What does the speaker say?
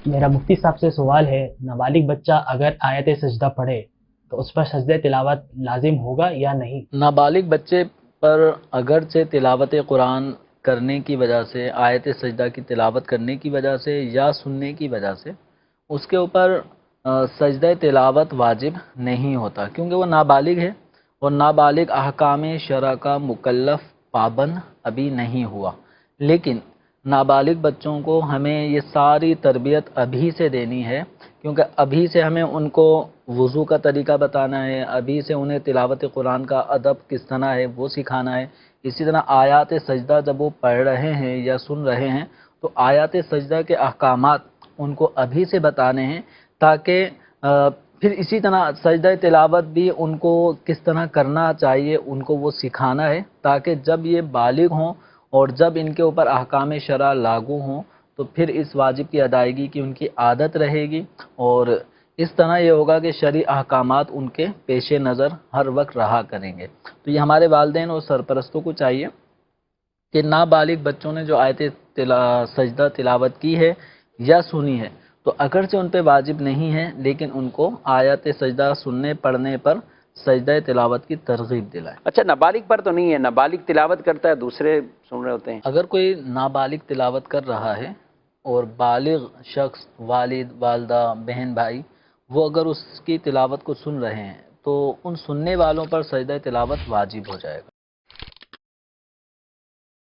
मेरा मुफ्ती साहब से सवाल है, नाबालिग बच्चा अगर आयत सजदा पढ़े तो उस पर सजदे तिलावत लाजिम होगा या नहीं। नाबालिग बच्चे पर अगरचे तिलावत कुरान करने की वजह से, आयत सजदा की तिलावत करने की वजह से या सुनने की वजह से उसके ऊपर सजदा तिलावत वाजिब नहीं होता, क्योंकि वो नाबालिग है और नाबालिग अहकाम शरा का मुकल्लफ पाबंद अभी नहीं हुआ। लेकिन नाबालिग बच्चों को हमें ये सारी तरबियत अभी से देनी है, क्योंकि अभी से हमें उनको वज़ू का तरीका बताना है, अभी से उन्हें तिलावत कुरान का अदब किस तरह है वो सिखाना है। इसी तरह आयात सजदा जब वो पढ़ रहे हैं या सुन रहे हैं तो आयात सजदा के अहकामात उनको अभी से बताने हैं, ताकि फिर इसी तरह सजदा तिलावत भी उनको किस तरह करना चाहिए उनको वो सिखाना है, ताकि जब ये बालिग हों और जब इनके ऊपर अहकाम शरा लागू हों तो फिर इस वाजिब की अदायगी की उनकी आदत रहेगी, और इस तरह ये होगा कि शरई अहकामात उनके पेश नज़र हर वक्त रहा करेंगे। तो ये हमारे वालिदैन और सरपरस्तों को चाहिए कि नाबालिग बच्चों ने जो आयत सजदा तिलावत की है या सुनी है, तो अगरचे उन पे वाजिब नहीं है, लेकिन उनको आयत सजदा सुनने पढ़ने पर सजदा तिलावत की तरगीब दिलाएं। अच्छा, नाबालिग पर तो नहीं है, नाबालिग तिलावत करता है, दूसरे सुन रहे होते हैं। अगर कोई नाबालिग तिलावत कर रहा है और बालिग शख्स, वालिद वालदा बहन भाई, वो अगर उसकी तिलावत को सुन रहे हैं तो उन सुनने वालों पर सजदा तिलावत वाजिब हो जाएगा।